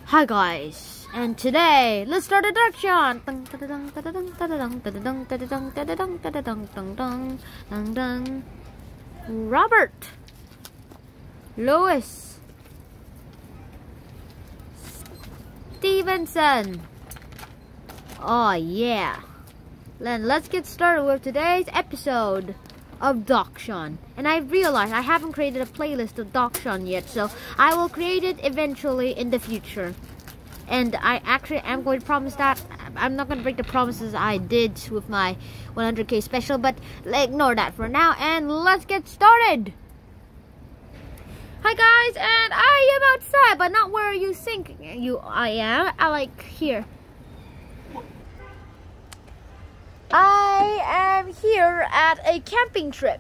Hi guys, and today let's start a dark shot. Robert, Louis, Stevenson. Oh yeah. Then let's get started with today's episode of Doction. And I realized I haven't created a playlist of Doction yet, so I will create it eventually in the future. And I actually am going to promise that. I'm not going to break the promises I did with my 100k special, but ignore that for now and let's get started. Hi guys, and I am outside, but not where you think I am. I like here. I am here at a camping trip,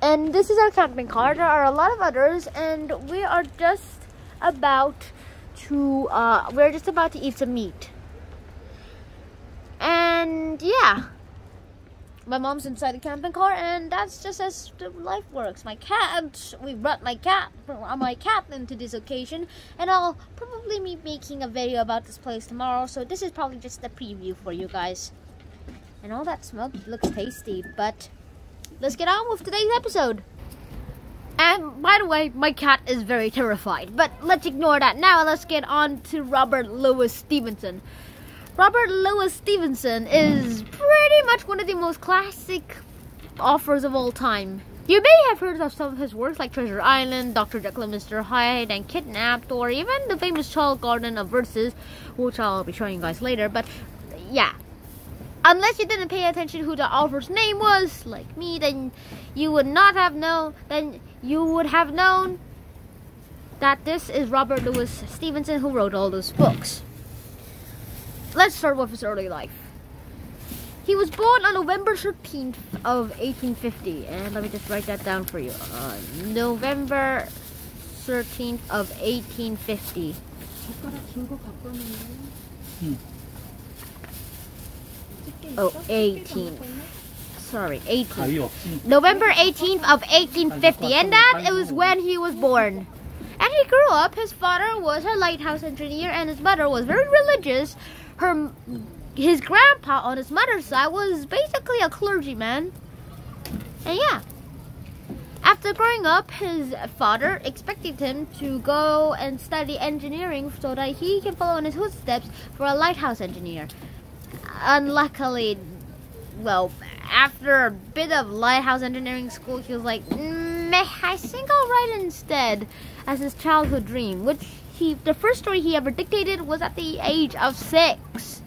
and this is our camping car. There are a lot of others, and we are just about to eat some meat. And yeah, my mom's inside the camping car, and that's just as life works. We brought my cat into this occasion, and I'll probably be making a video about this place tomorrow. So this is probably just a preview for you guys. And all that smoke looks tasty, but let's get on with today's episode. And by the way, my cat is very terrified, but let's ignore that now. Let's get on to Robert Louis Stevenson. Robert Louis Stevenson is pretty much one of the most classic authors of all time. You may have heard of some of his works like Treasure Island, Dr. Jekyll and Mr. Hyde, and Kidnapped, or even the famous Child Garden of Verses, which I'll be showing you guys later. But yeah. Unless you didn't pay attention who the author's name was, like me, then you would not have known. Then you would have known that this is Robert Louis Stevenson who wrote all those books. Let's start with his early life. He was born on November 13th of 1850, and let me just write that down for you. November 13th of 1850. Oh, 18th. Sorry, 18th. November 18th of 1850, and that it was when he was born. And he grew up. His father was a lighthouse engineer, and his mother was very religious. His grandpa on his mother's side was basically a clergyman. And yeah, after growing up, his father expected him to go and study engineering so that he can follow in his footsteps for a lighthouse engineer. Unluckily, well, after a bit of lighthouse engineering school, he was like, meh, I think I'll write instead, as his childhood dream, which the first story he ever dictated was at the age of 6.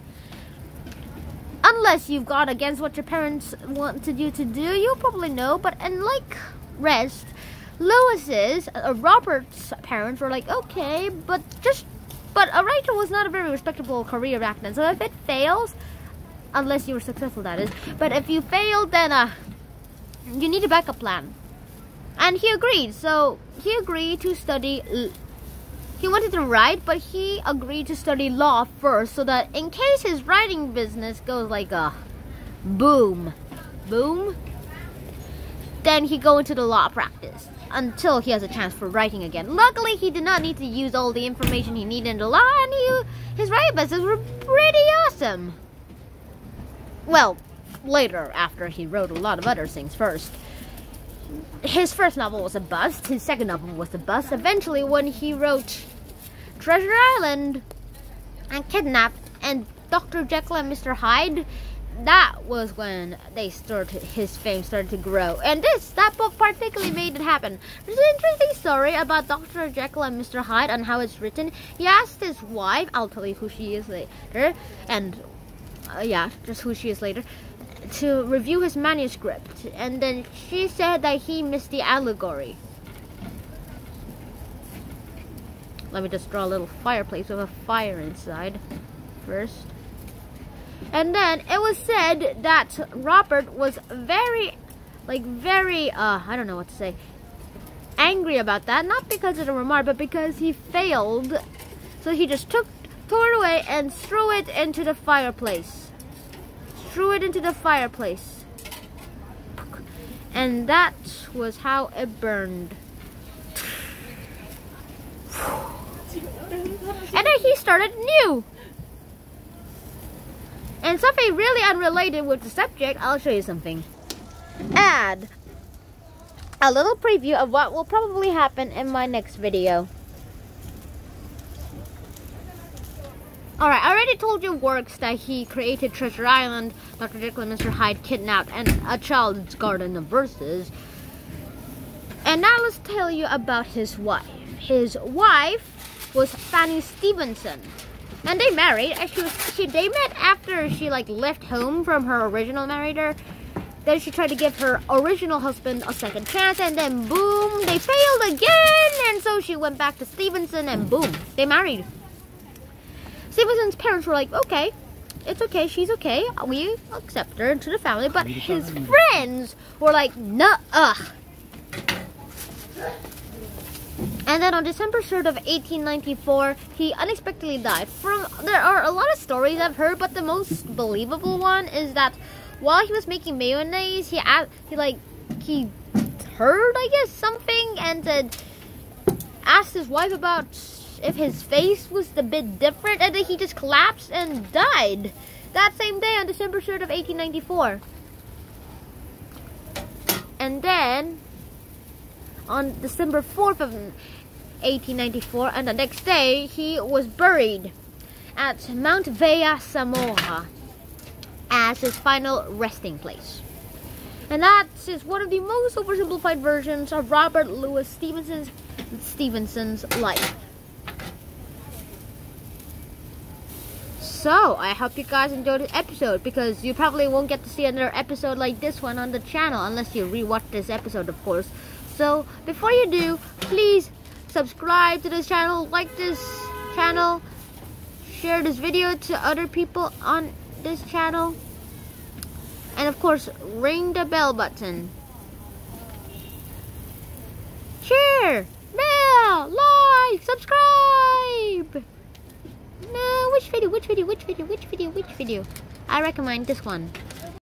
Unless you've gone against what your parents wanted you to do, you'll probably know, but unlike rest, Robert's parents were like, okay, but a writer was not a very respectable career back then, so if it fails, unless you were successful, that is. But if you failed, then you need a backup plan. And he agreed. So he agreed to study. He wanted to write, but he agreed to study law first, so that in case his writing business goes like a boom, then he go into the law practice until he has a chance for writing again. Luckily, he did not need to use all the information he needed in the law, and his writing business were pretty awesome. Well, later, after he wrote a lot of other things first. His first novel was a bust. His second novel was a bust. Eventually, when he wrote Treasure Island and Kidnapped and Dr. Jekyll and Mr. Hyde, that was when his fame started to grow. And that book particularly made it happen. There's an interesting story about Dr. Jekyll and Mr. Hyde and how it's written. He asked his wife, I'll tell you who she is later, and yeah, just who she is later, to review his manuscript, and then she said that he missed the allegory. Let me just draw a little fireplace with a fire inside first. And then it was said that Robert was very, I don't know what to say, angry about that. Not because of the remark, but because he failed. So he just tore it away and threw it into the fireplace. And that was how it burned. And then he started new. And something really unrelated with the subject, I'll show you something. Add a little preview of what will probably happen in my next video. Alright, I already told you works that he created Treasure Island, Dr. Jekyll and Mr. Hyde kidnapped, and A Child's Garden of Verses. And now let's tell you about his wife. His wife was Fanny Stevenson. And they married. They met after she left home from her original married. Then she tried to give her original husband a second chance, and then boom, they failed again. And so she went back to Stevenson, and boom, they married. Stevenson's parents were like, okay, it's okay, she's okay, we accept her into the family. But his friends were like, nuh-uh. And then on December 3rd of 1894, he unexpectedly died. There are a lot of stories I've heard, but the most believable one is that while he was making mayonnaise, he heard, I guess, something, and asked his wife about if his face was a bit different, and then he just collapsed and died that same day on December 3rd of 1894. And then on December 4th of 1894, and the next day, he was buried at Mount Vea Samora as his final resting place. And that is one of the most oversimplified versions of Robert Louis Stevenson's life. So, I hope you guys enjoyed this episode, because you probably won't get to see another episode like this one on the channel, unless you rewatch this episode, of course. So, before you do, please subscribe to this channel, like this channel, share this video to other people on this channel, and of course, ring the bell button. Share, bell, like, subscribe. No, which video? I recommend this one.